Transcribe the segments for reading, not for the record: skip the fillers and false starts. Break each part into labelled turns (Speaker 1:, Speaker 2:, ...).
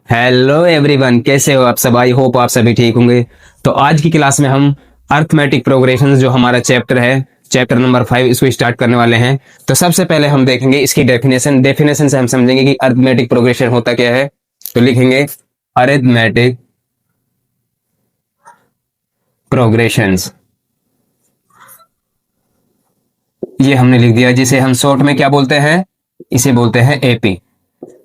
Speaker 1: Hello everyone, कैसे हो आप सब। आई होप आप सभी ठीक होंगे। तो आज की क्लास में हम अर्थमेटिक प्रोग्रेशन जो हमारा चैप्टर है, चैप्टर नंबर 5, इसको स्टार्ट करने वाले हैं। तो सबसे पहले हम देखेंगे इसकी डेफिनेशन से हम समझेंगे कि अर्थमेटिक प्रोग्रेशन होता क्या है। तो लिखेंगे अरिथमेटिक प्रोग्रेशंस, ये हमने लिख दिया, जिसे हम शॉर्ट में क्या बोलते हैं, इसे बोलते हैं एपी।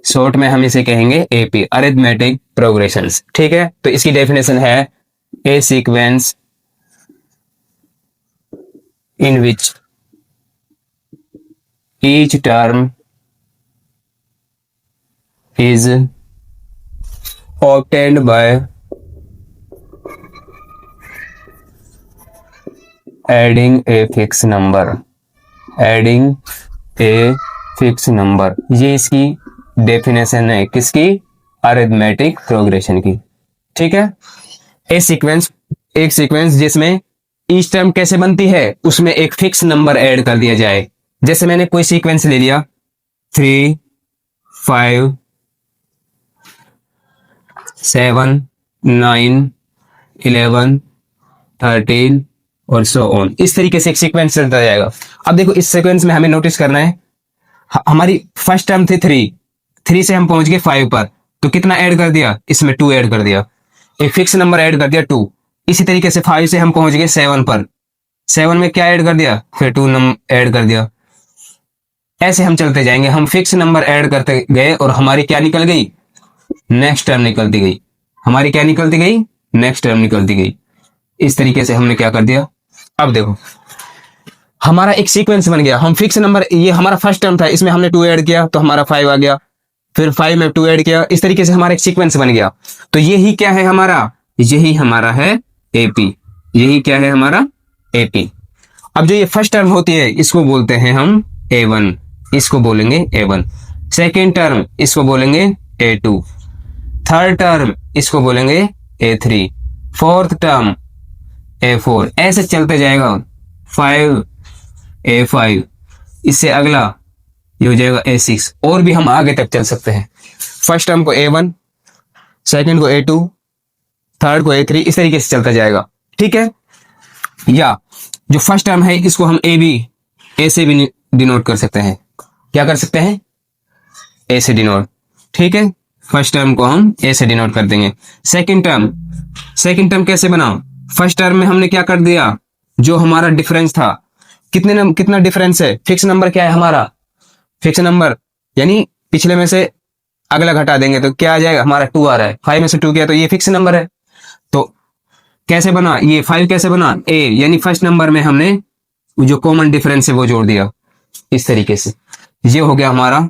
Speaker 1: शॉर्ट में हम इसे कहेंगे एपी, अरिथमेटिक प्रोग्रेशंस। ठीक है, तो इसकी डेफिनेशन है ए sequence in which each term is obtained by adding a fixed number, adding a fixed number। ये इसकी डेफिनेशन है, किसकी, अरिथमेटिक प्रोग्रेशन की। ठीक है, ए सीक्वेंस, एक सीक्वेंस जिसमें ईच टर्म कैसे बनती है, उसमें एक फिक्स नंबर ऐड कर दिया जाए। जैसे मैंने कोई सीक्वेंस ले लिया 3, 5, 7, 9, 11, 13 और सो ऑन। इस तरीके से एक सीक्वेंस चलता जाएगा। अब देखो, इस सीक्वेंस में हमें नोटिस करना है, हमारी फर्स्ट टर्म थी 3 से हम पहुंच गए 5 पर, तो कितना ऐड कर दिया, इसमें 2 ऐड कर दिया, एक फिक्स नंबर ऐड कर दिया 2। इसी तरीके से 5 से हम पहुंच गए 7 पर, 7 में क्या ऐड कर दिया, फिर 2 नंबर ऐड कर दिया। ऐसे हम चलते जाएंगे, हम फिक्स नंबर ऐड करते गए और हमारी क्या निकल गई, नेक्स्ट टर्म निकलती गई। हमारी क्या निकलती गई, नेक्स्ट टर्म निकलती गई। इस तरीके से हमने क्या कर दिया। अब देखो, हमारा एक सीक्वेंस बन गया। हम फिक्स नंबर, ये हमारा फर्स्ट टर्म था, इसमें हमने 2 ऐड किया तो हमारा 5 आ गया, फिर 5 में 2 ऐड किया। इस तरीके से हमारा एक सीक्वेंस बन गया। तो यही क्या है हमारा, यही हमारा है एपी। यही क्या है हमारा एपी। अब जो ये फर्स्ट टर्म होती है, इसको बोलते हैं हम A1, इसको बोलेंगे A1। सेकेंड टर्म, इसको बोलेंगे A2। थर्ड टर्म, इसको बोलेंगे A3। Fourth term A4। ऐसे चलते जाएगा, 5, A5, इससे अगला ये हो जाएगा A6, और भी हम आगे तक चल सकते हैं। फर्स्ट टर्म को A1, सेकेंड को A2, थर्ड को A3, इस तरीके से चलता जाएगा। ठीक है, या जो फर्स्ट टर्म है इसको हम ए से भी डिनोट कर सकते हैं। क्या कर सकते हैं, ए से डिनोट। ठीक है, फर्स्ट टर्म को हम ए से डिनोट कर देंगे। सेकंड टर्म कैसे बनाओ, फर्स्ट टर्म में हमने क्या कर दिया, जो हमारा डिफरेंस था, कितना डिफरेंस है, फिक्स नंबर क्या है हमारा, फिक्स नंबर यानी पिछले में से अगला घटा देंगे तो क्या आ जाएगा, हमारा 2 आ रहा है। 5 में से 2 गया तो ये फिक्स नंबर है। तो कैसे बना ये 5, कैसे बना, ए यानी फर्स्ट नंबर में हमने जो कॉमन डिफरेंस है वो जोड़ दिया। इस तरीके से ये हो गया हमारा।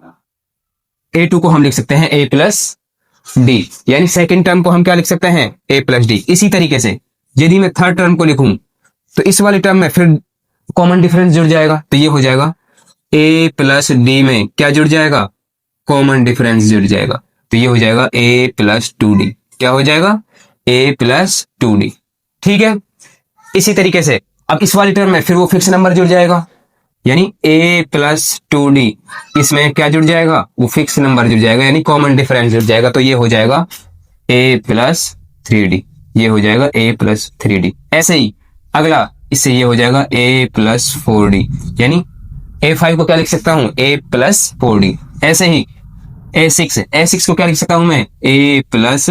Speaker 1: A2 को हम लिख सकते हैं A प्लस डी, यानी सेकेंड टर्म को हम क्या लिख सकते हैं, A प्लस डी। इसी तरीके से यदि मैं थर्ड टर्म को लिखूं तो इस वाले टर्म में फिर कॉमन डिफरेंस जुड़ जाएगा, तो ये हो जाएगा A प्लस डी में क्या जुड़ जाएगा, कॉमन डिफरेंस जुड़ जाएगा, तो ये हो जाएगा A प्लस 2D। क्या हो जाएगा, A प्लस 2D। ठीक है, इसी तरीके से अब इस वाली टर्म में फिर वो फिक्स नंबर जुड़ जाएगा, यानी A प्लस 2D, इसमें क्या जुड़ जाएगा, वो फिक्स नंबर जुड़ जाएगा, यानी कॉमन डिफरेंस जुड़ जाएगा, तो ये हो जाएगा A प्लस 3D। ये हो जाएगा A प्लस 3D। ऐसे ही अगला, इससे ये हो जाएगा A प्लस 4D, यानी A5 को क्या लिख सकता हूं, A प्लस 4D। ऐसे ही A6 को क्या लिख सकता हूं मैं, A प्लस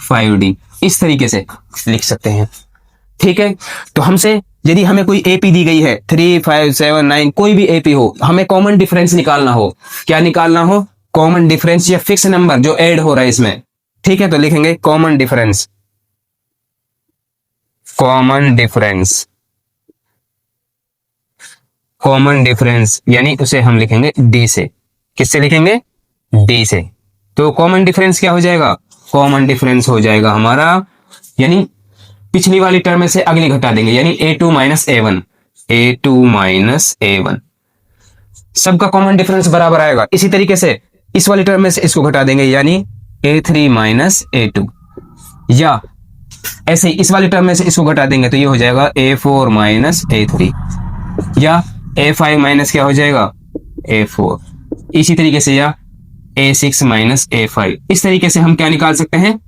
Speaker 1: 5D। इस तरीके से लिख सकते हैं। ठीक है, तो हमसे यदि हमें कोई एपी दी गई है, 3, 5, 7, 9, कोई भी एपी हो, हमें कॉमन डिफरेंस निकालना हो, क्या निकालना हो, कॉमन डिफरेंस या फिक्स नंबर जो ऐड हो रहा है इसमें। ठीक है, तो लिखेंगे कॉमन डिफरेंस, कॉमन डिफरेंस यानी उसे हम लिखेंगे डी से। किससे लिखेंगे, डी से। तो कॉमन डिफरेंस क्या हो जाएगा, कॉमन डिफरेंस हो जाएगा हमारा, यानी पिछली वाली टर्म में से अगली घटा देंगे, यानी A2 माइनस A1, सबका कॉमन डिफरेंस बराबर आएगा। इसी तरीके से इस वाली टर्म में से इसको घटा देंगे, यानी A3 माइनस A2, या ऐसे ही इस वाली टर्म में से इसको घटा देंगे तो ये हो जाएगा A4 माइनस A3, या A5 माइनस क्या हो जाएगा, A4। इसी तरीके से या A6 माइनस A5। इस तरीके से हम क्या निकाल सकते हैं,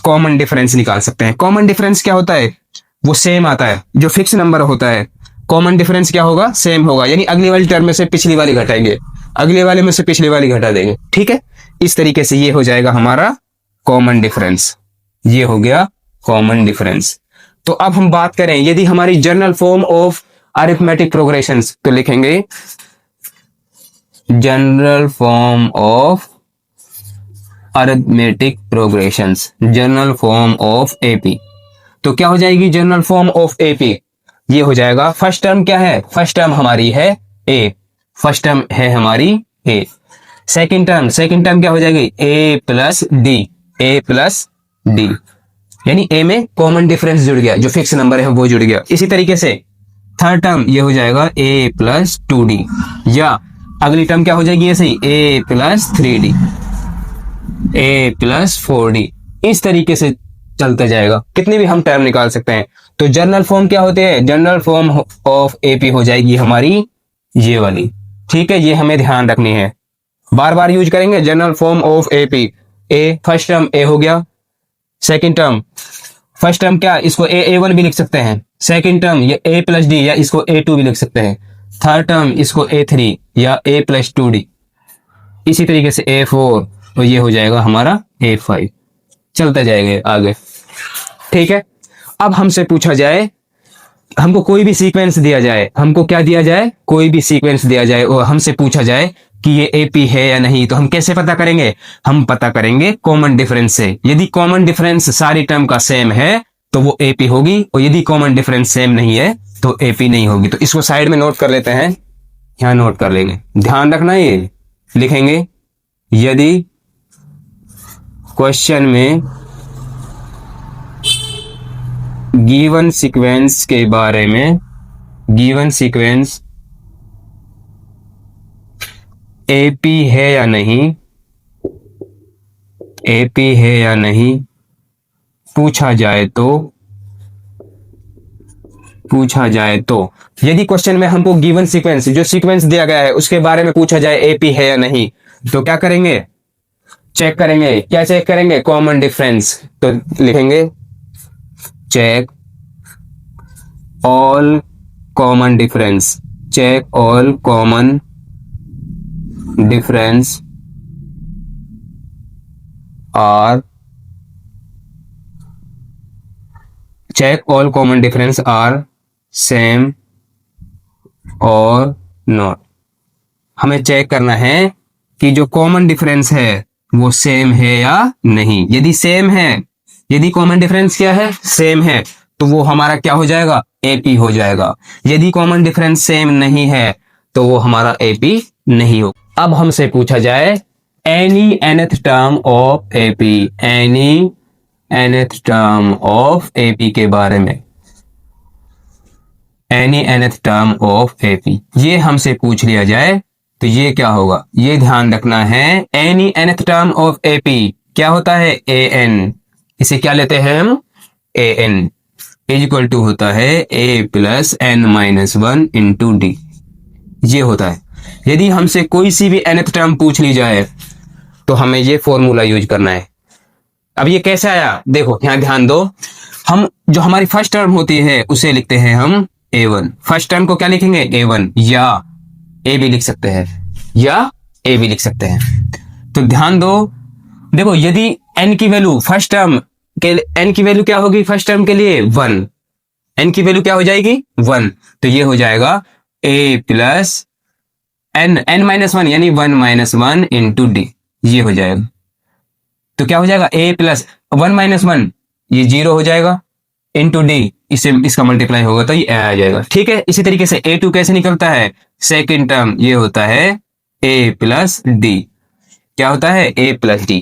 Speaker 1: कॉमन डिफरेंस निकाल सकते हैं। कॉमन डिफरेंस क्या होता है, वो सेम आता है। जो फिक्स नंबर होता है कॉमन डिफरेंस क्या होगा, सेम होगा, यानी अगली वाली टर्म में से पिछली वाली घटाएंगे, अगले वाले में से पिछली वाली घटा देंगे। ठीक है, इस तरीके से ये हो जाएगा हमारा कॉमन डिफरेंस। ये हो गया कॉमन डिफरेंस। तो अब हम बात करें यदि हमारी general form of arithmetic progressions, तो लिखेंगे general form of arithmetic progressions, general form of AP. तो क्या हो जाएगी जनरल फॉर्म ऑफ एपी, ये हो जाएगा, फर्स्ट टर्म क्या है, फर्स्ट टर्म हमारी है ए, फर्स्ट टर्म है हमारी ए। सेकंड टर्म क्या हो जाएगी, ए प्लस डी, ए प्लस डी, यानी ए में कॉमन डिफरेंस जुड़ गया, जो फिक्स नंबर है वो जुड़ गया। इसी तरीके से थर्ड टर्म ये हो जाएगा ए प्लस 2d, या अगली टर्म क्या हो जाएगी ऐसे ही, ए प्लस 3d, ए प्लस 4d। इस तरीके से चलता जाएगा, कितने भी हम टर्म निकाल सकते हैं। तो जनरल फॉर्म क्या होते हैं, जनरल फॉर्म ऑफ एपी हो जाएगी हमारी ये वाली। ठीक है, ये हमें ध्यान रखनी है, बार बार यूज करेंगे general form of AP. A first term A हो गया, सेकंड टर्म फर्स्ट टर्म क्या, इसको A1 भी लिख सकते हैं, सेकंड टर्म ये A प्लस डी, या इसको A2 भी लिख सकते हैं, थर्ड टर्म इसको A3 या A प्लस 2d, इसी तरीके से A4, तो ये हो जाएगा हमारा A5, चलता जाएगा आगे। ठीक है, अब हमसे पूछा जाए, हमको कोई भी सीक्वेंस दिया जाए, हमको क्या दिया जाए, कोई भी सीक्वेंस दिया जाए और हमसे पूछा जाए कि ये एपी है या नहीं, तो हम कैसे पता करेंगे, हम पता करेंगे कॉमन डिफरेंस से। यदि कॉमन डिफरेंस सारी टर्म का सेम है तो वो एपी होगी, और यदि कॉमन डिफरेंस सेम नहीं है तो एपी नहीं होगी। तो इसको साइड में नोट कर लेते हैं, यहां नोट कर लेंगे, ध्यान रखना, ये लिखेंगे यदि क्वेश्चन में गिवन सीक्वेंस के बारे में, गिवन सीक्वेंस एपी है या नहीं, एपी है या नहीं पूछा जाए तो यदि क्वेश्चन में हमको गिवन सीक्वेंस, जो सीक्वेंस दिया गया है उसके बारे में पूछा जाए एपी है या नहीं, तो क्या करेंगे, चेक करेंगे, क्या चेक करेंगे, कॉमन डिफरेंस। तो लिखेंगे check all common difference, check all common difference are, check all common difference are same और नॉट। हमें चेक करना है कि जो कॉमन डिफरेंस है वो सेम है या नहीं। यदि सेम है, यदि कॉमन डिफरेंस क्या है, सेम है, तो वो हमारा क्या हो जाएगा, एपी हो जाएगा। यदि कॉमन डिफरेंस सेम नहीं है तो वो हमारा एपी नहीं हो। अब हमसे पूछा जाए any nth term of AP, any nth term of AP के बारे में, any nth term of AP, ये हमसे पूछ लिया जाए तो ये क्या होगा, ये ध्यान रखना है। Any nth term of AP क्या होता है, an, इसे क्या लेते हैं हम, an इज इक्वल टू होता है a plus n minus 1 into D, ये होता है। यदि हमसे कोई सी भी nth टर्म पूछ ली जाए तो हमें ये फॉर्मूला यूज करना है। अब ये कैसे आया, देखो यहां ध्यान दो, हम जो हमारी फर्स्ट टर्म होती है उसे लिखते हैं हम a1, फर्स्ट टर्म को क्या लिखेंगे a1, या a भी लिख सकते हैं, या a भी लिख सकते हैं। तो ध्यान दो, देखो यदि n की वैल्यू फर्स्ट टर्म के, n की वैल्यू क्या होगी फर्स्ट टर्म के लिए 1, n की वैल्यू क्या हो जाएगी 1, तो ये हो जाएगा a प्लस n माइनस 1 यानी 1 माइनस 1 इंटू डी, ये हो जाएगा। तो क्या हो जाएगा a प्लस 1 माइनस 1, ये 0 हो जाएगा, इंटू डी, इससे इसका मल्टीप्लाई होगा तो ये आ जाएगा। ठीक है, इसी तरीके से a2 कैसे निकलता है, सेकेंड टर्म ये होता है a प्लस डी, क्या होता है a प्लस डी,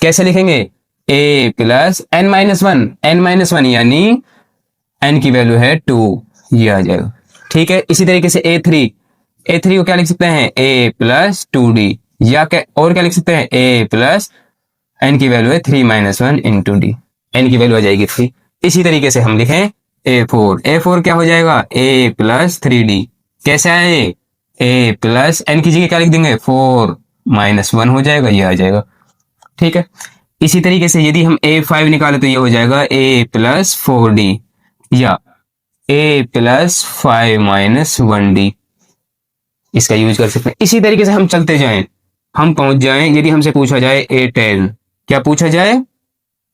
Speaker 1: कैसे लिखेंगे a प्लस n माइनस 1 यानी n की वैल्यू है 2, ये आ जाएगा। ठीक है, इसी तरीके से a3 को क्या लिख सकते हैं a प्लस 2d, या क्या और क्या लिख सकते हैं a प्लस n की वैल्यू है 3 माइनस 1 इंटू डी, n की वैल्यू आ जाएगी 3। इसी तरीके से हम लिखें a4 क्या हो जाएगा a प्लस 3d, कैसे आए a प्लस n की जगह क्या लिख देंगे 4 -1 हो जाएगा, ये आ जाएगा। ठीक है, इसी तरीके से यदि हम a5 निकाले तो ये हो जाएगा a प्लस 4d या a प्लस 5 माइनस 1d, इसका यूज कर सकते हैं। इसी तरीके से हम चलते जाएं, हम पहुंच जाएं, यदि हमसे पूछा जाए a10, क्या पूछा जाए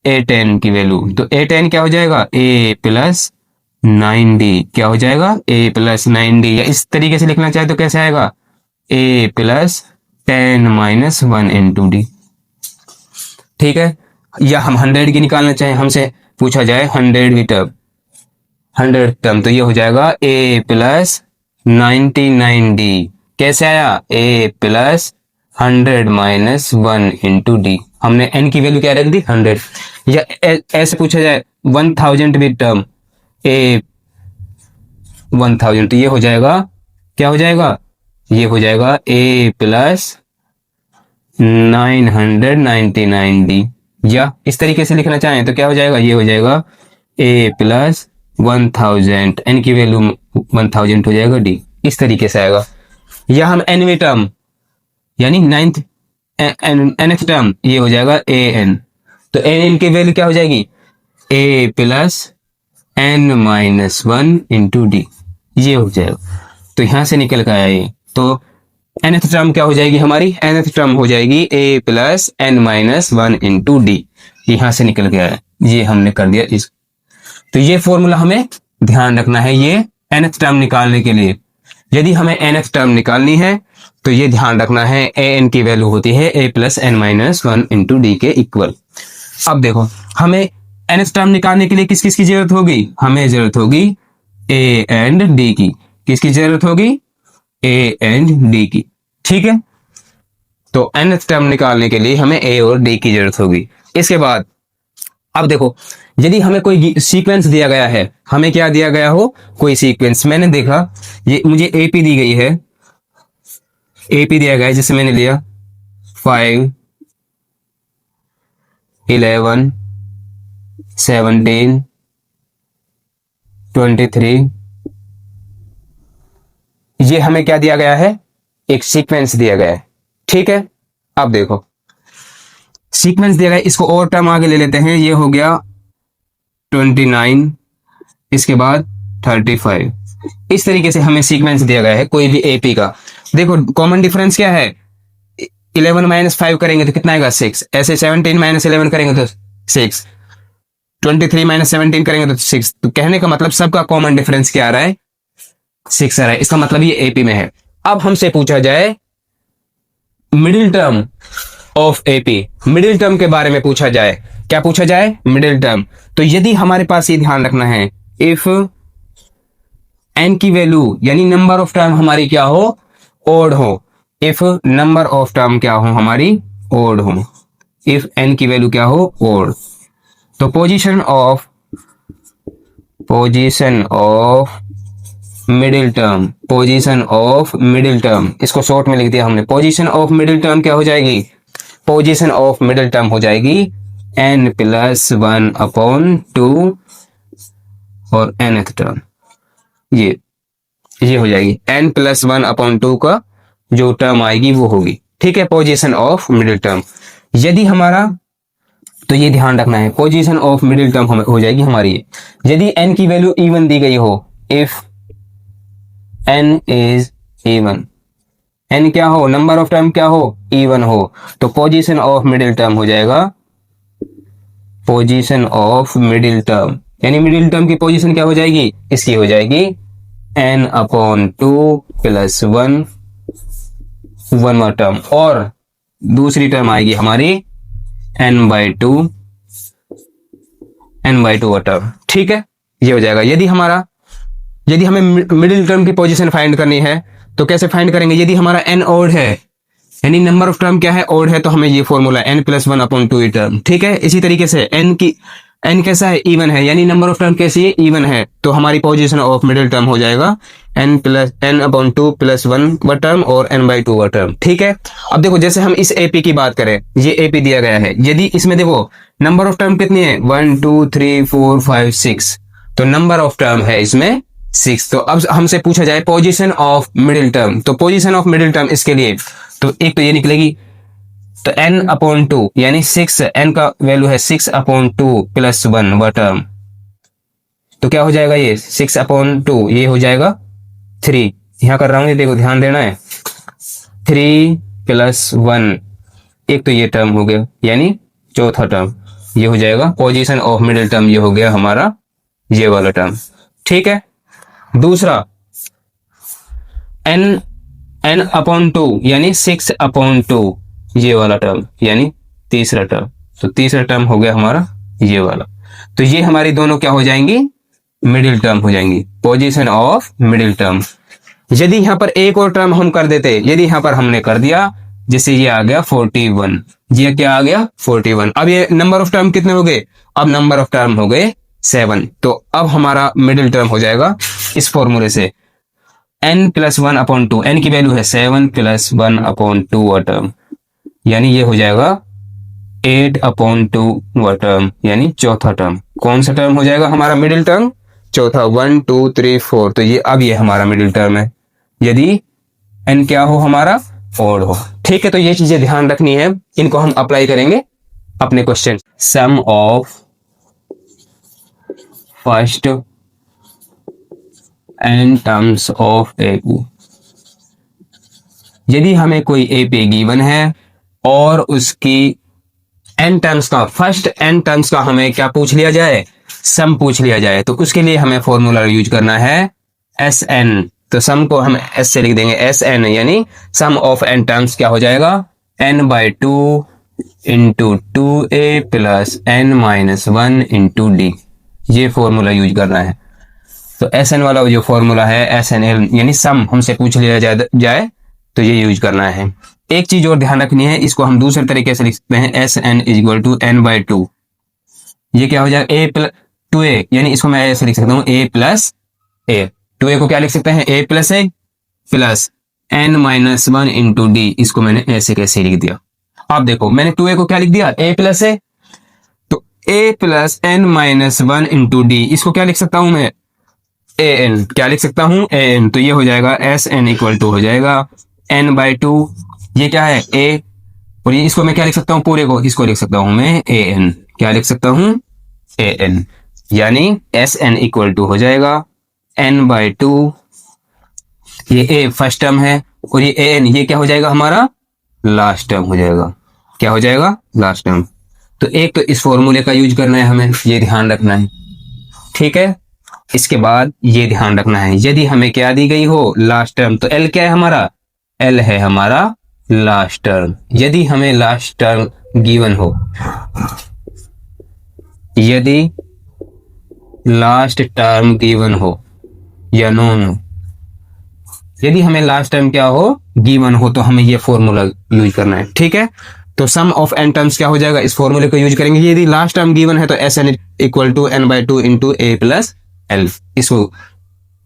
Speaker 1: a10 की वैल्यू, तो a10 क्या हो जाएगा a प्लस 9d, क्या हो जाएगा a प्लस 9d, या इस तरीके से लिखना चाहे तो कैसे आएगा a plus 10 minus 1 into D. ठीक है, या हम 100 की निकालना चाहें, हमसे पूछा जाए 100 टर्म, 100 टर्म, तो ये हो जाएगा a प्लस 99d, कैसे आया a plus 100 minus 1 into D, हमने n की वैल्यू क्या रख दी 100। या ऐसे पूछा जाए 1000 भी टर्म a 1000, तो ये हो जाएगा, क्या हो जाएगा, ये हो जाएगा a प्लस 999d, या इस तरीके से लिखना चाहें तो क्या हो जाएगा, ये हो जाएगा a प्लस 1000, n की वैल्यू 1000 हो जाएगा d, इस तरीके से आएगा। या हम nवें टर्म यानी nth टर्म, ये हो जाएगा an, तो an की वैल्यू क्या हो जाएगी a plus n minus 1 into D, ये हो जाएगा। तो यहां से निकल कर आया ये, तो nth टर्म क्या हो जाएगी हमारी, nth टर्म हो जाएगी a plus n minus 1 into D, यहां से निकल के आया, ये हमने कर दिया इस। तो ये फॉर्मूला हमें ध्यान रखना है ये nth टर्म निकालने के लिए। यदि हमें nth टर्म निकालनी है तो ये ध्यान रखना है an की वैल्यू होती है a plus n minus 1 into D के इक्वल। अब देखो हमें nth टर्म निकालने के लिए किस किस की जरूरत होगी, हमें जरूरत होगी a एंड d की, किसकी जरूरत होगी a एंड d की। ठीक है, तो nth टर्म निकालने के लिए हमें a और d की जरूरत होगी। इसके बाद अब देखो यदि हमें कोई सीक्वेंस दिया गया है, हमें क्या दिया गया हो, कोई सीक्वेंस, मैंने देखा ये मुझे AP दी गई है, AP दिया गया है जिसे मैंने लिया 5 11 17 23, ये हमें क्या दिया गया है, एक सीक्वेंस दिया गया है। ठीक है, अब देखो सीक्वेंस दिया गया है, इसको और टर्म आगे ले लेते हैं, ये हो गया 29, इसके बाद 35, इस तरीके से हमें सीक्वेंस दिया गया है कोई भी AP का। देखो कॉमन डिफरेंस क्या है, 11 माइनस 5 करेंगे तो कितना आएगा 6, ऐसे 17 माइनस 11 करेंगे तो 6, 23 माइनस 17 करेंगे तो 6, तो कहने का मतलब सबका कॉमन डिफरेंस क्या आ रहा है 6 आ रहा है, इसका मतलब ये AP में है। अब हमसे पूछा जाए middle term of AP, middle term के बारे में पूछा जाए, क्या पूछा जाए मिडिल टर्म, तो यदि हमारे पास ये ध्यान रखना है इफ n की वैल्यू यानी नंबर ऑफ टर्म हमारी क्या हो ओड हो, इफ नंबर ऑफ टर्म क्या हो हमारी ओड हो, इफ n की वैल्यू क्या हो ओड, तो position of middle term, position of middle term, इसको शॉर्ट में लिख दिया हमने, पोजीशन ऑफ मिडिल टर्म क्या हो जाएगी, पोजीशन ऑफ मिडिल टर्म हो जाएगी n प्लस 1 अपॉन 2 और nth टर्म, ये हो जाएगी n प्लस 1 अपॉन 2 का जो टर्म आएगी वो होगी। ठीक है, पोजीशन ऑफ मिडिल टर्म। यदि हमारा, तो ये ध्यान रखना है पोजीशन ऑफ मिडिल टर्म हो जाएगी हमारी, यदि n की वैल्यू इवन दी गई हो, if n is even, n क्या हो, नंबर ऑफ टर्म क्या हो इवन हो, तो पोजीशन ऑफ मिडिल टर्म हो जाएगा पोजीशन ऑफ मिडिल टर्म, यानी मिडिल टर्म की पोजीशन क्या हो जाएगी, इसकी हो जाएगी n अपॉन 2 प्लस 1 1वां टर्म, और दूसरी टर्म आएगी हमारी n बाई 2 टर्म। ठीक है, ये हो जाएगा। यदि हमें मिडिल टर्म की पोजीशन फाइंड करनी है तो कैसे फाइंड करेंगे, यदि हमारा n ओड है यानी नंबर ऑफ टर्म क्या है ओड है, तो हमें ये formula n plus 1 upon 2 term. ठीक है, इसी तरीके से n कैसा है इवन है, यानी नंबर ऑफ टर्म कैसी है इवन है, तो हमारी पोजीशन ऑफ मिडिल टर्म हो जाएगा n अपॉन 2 प्लस 1 टर्म और n बाई 2 टर्म। ठीक है, अब देखो जैसे हम इस AP की बात करें, ये AP दिया गया है, यदि इसमें देखो नंबर ऑफ टर्म कितनी है 1 2 3 4 5 6, तो नंबर ऑफ टर्म है इसमें 6। तो अब हमसे पूछा जाए पोजीशन ऑफ मिडिल टर्म, तो पोजीशन ऑफ मिडिल टर्म इसके लिए तो एक तो ये निकलेगी तो n अपॉन 2 यानी 6, n का वैल्यू है 6 अपॉन 2 प्लस 1 वह टर्म, तो क्या हो जाएगा ये 6 अपॉन 2, ये हो जाएगा 3। यहां कर रहा हूं, ये देखो ध्यान देना है, 3 प्लस 1, एक तो ये टर्म हो गया यानी चौथा टर्म, ये हो जाएगा पोजीशन ऑफ मिडिल टर्म, ये हो गया हमारा ये वाला टर्म। ठीक है, दूसरा n अपॉन 2 यानी 6 अपॉन 2, ये वाला टर्म यानी तीसरा टर्म, तो तीसरा टर्म हो गया हमारा ये वाला। तो ये हमारी दोनों क्या हो जाएंगी, मिडिल टर्म हो जाएंगी, पोजीशन ऑफ मिडिल टर्म। यदि यहां पर एक और टर्म हम कर देते, यदि यहां पर हमने कर दिया, जैसे ये आ गया 41, ये क्या आ गया 41। अब ये नंबर ऑफ टर्म कितने हो गए, अब नंबर ऑफ टर्म हो गए 7। तो अब हमारा मिडिल टर्म हो जाएगा इस फॉर्मूले से n प्लस 1 अपॉन 2, n की वैल्यू है 7 प्लस 1 अपॉन 2 व टर्म, यानी ये हो जाएगा 8 अपॉन 2 व टर्म, यानी चौथा टर्म। कौन सा टर्म हो जाएगा हमारा मिडिल टर्म, चौथा, 1 2 3 4। तो ये अब ये हमारा मिडिल टर्म है यदि n क्या हो हमारा ओड हो। ठीक है, तो ये चीजें ध्यान रखनी है, इनको हम अप्लाई करेंगे अपने question. Sum of first n terms of AP, यदि हमें कोई AP गिवन है और उसकी n टर्म्स का, फर्स्ट n टर्म्स का हमें क्या पूछ लिया जाए, सम पूछ लिया जाए, तो उसके लिए हमें फॉर्मूला यूज करना है Sn। तो सम को हम S से लिख देंगे, Sn यानी सम ऑफ n टर्म्स क्या हो जाएगा, n/2 into 2a plus n-1 into d, ये फॉर्मूला यूज करना है। तो Sn वाला जो फॉर्मूला है Sn यानी सम हमसे पूछ लिया जाए तो ये यूज करना है। एक चीज और ध्यान रखनी है, इसको हम दूसरे तरीके से लिख सकते हैं, Sn इक्वल टू n/2, ये क्या हो जाएगा a प्लस 2a, यानी इसको मैं ऐसे लिख सकता हूँ a प्लस a, 2a को क्या लिख सकते हैं a plus a plus n-1 into d, इसको मैंने ऐसे कैसे लिख दिया। आप देखो मैंने 2a को क्या लिख दिया a प्लस a, तो a plus n-1 into d, इसको क्या लिख सकता हूं मैं an, क्या लिख सकता हूं an, तो ये हो जाएगा Sn इक्वल टू हो जाएगा n/2, ये क्या है a, और ये इसको मैं क्या लिख सकता हूँ पूरे को, इसको लिख सकता हूं मैं an, क्या लिख सकता हूं an, यानी Sn इक्वल टू हो जाएगा n/2, ये a फर्स्ट टर्म है और ये an, ये क्या हो जाएगा हमारा लास्ट टर्म हो जाएगा, क्या हो जाएगा लास्ट टर्म। तो एक तो इस फॉर्मूले का यूज करना है हमें, ये ध्यान रखना है। ठीक है, इसके बाद ये ध्यान रखना है, यदि हमें क्या दी गई हो लास्ट टर्म, तो L क्या है हमारा, L है हमारा लास्ट टर्म। यदि हमें लास्ट टर्म गिवन हो, यदि लास्ट टर्म गिवन हो या नोन हो, यदि हमें लास्ट टर्म क्या हो गिवन हो, तो हमें ये फॉर्मूला यूज करना है। ठीक है, तो सम ऑफ n टर्म्स क्या हो जाएगा, इस फॉर्मूले को यूज करेंगे। यदि लास्ट टर्म गिवन है तो Sn equal to n/2 into a plus l, इसको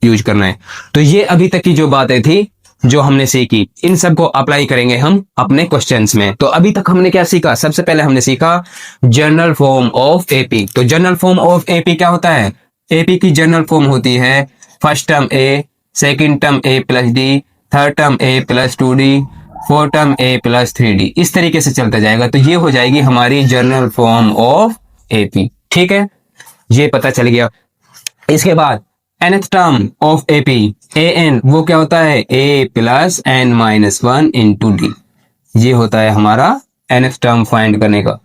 Speaker 1: यूज करना है। तो ये अभी तक की जो बातें थी जो हमने सीखी, इन सब को अप्लाई करेंगे हम अपने क्वेश्चंस में। तो अभी तक हमने क्या सीखा, सबसे पहले हमने सीखा जनरल फॉर्म ऑफ AP। तो जनरल फॉर्म ऑफ AP क्या होता है, AP की जनरल फॉर्म होती है first term a, second term a plus d, third term a plus 2d, fourth term a plus 3d, इस तरीके से चलता जाएगा। तो ये हो जाएगी हमारी जनरल फॉर्म ऑफ AP। ठीक है, ये पता चल गया। इसके बाद nth term of AP an, वो क्या होता है a plus n-1 into d, ये होता है हमारा nth टर्म फाइंड करने का।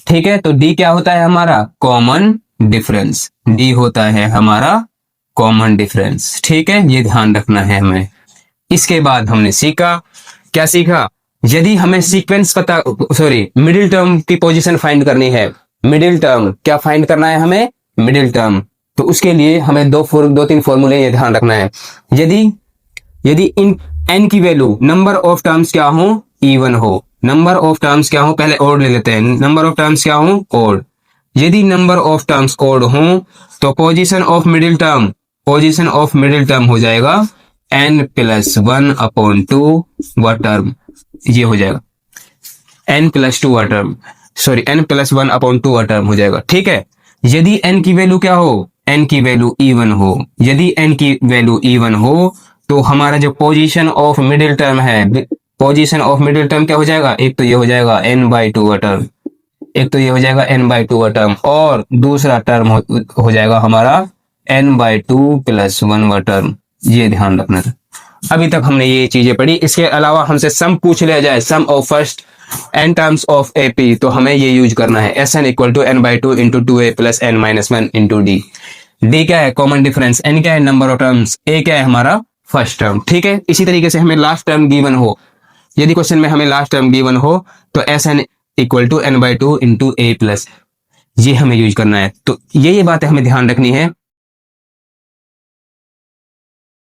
Speaker 1: ठीक है, तो d क्या होता है हमारा कॉमन डिफरेंस, d होता है हमारा कॉमन डिफरेंस। ठीक है, ये ध्यान रखना है हमें। इसके बाद हमने सीखा, क्या सीखा, यदि हमें सीक्वेंस पता, सॉरी मिडिल टर्म की पोजीशन फाइंड करनी है, मिडिल टर्म क्या फाइंड करना है हमें, मिडिल टर्म, तो उसके लिए हमें दो तीन फॉर्मूले ये ध्यान रखना है। यदि इन n की वैल्यू, नंबर ऑफ टर्म्स क्या हो इवन हो, नंबर ऑफ टर्म्स क्या हो, पहले ओड ले लेते हैं, नंबर ऑफ टर्म्स क्या हो ओड, यदि नंबर ऑफ टर्म्स ओड हो तो position of middle term, position of middle term हो जाएगा n+1 अपॉन 2 व टर्म, ये हो जाएगा n+2 व टर्म, सॉरी n+1 अपॉन 2 व टर्म हो जाएगा। ठीक है, यदि n की वैल्यू क्या हो, n की वैल्यू इवन हो, यदि n की वैल्यू इवन हो तो हमारा जो पोजीशन ऑफ मिडिल टर्म है, पोजीशन ऑफ मिडिल टर्म क्या हो जाएगा, एक तो ये हो जाएगा n/2 टर्म, एक तो ये हो जाएगा n/2 टर्म, और दूसरा टर्म हो जाएगा हमारा n/2 + 1 टर्म। ये ध्यान रखना था। अभी तक हमने ये चीजें पढ़ी। इसके अलावा हमसे सम पूछ लिया जाए, sum of first n terms of AP, तो हमें ये यूज करना है Sn = n/2 × 2a + n - 1 × d। d क्या है, कॉमन डिफरेंस, n क्या है, नंबर ऑफ टर्म्स, a क्या है हमारा फर्स्ट टर्म। ठीक है, इसी तरीके से हमें लास्ट टर्म गिवन हो, यदि क्वेश्चन में हमें लास्ट टर्म गिवन हो तो Sn = n/2 × a+, ये हमें यूज करना है। तो ये बातें हमें ध्यान रखनी है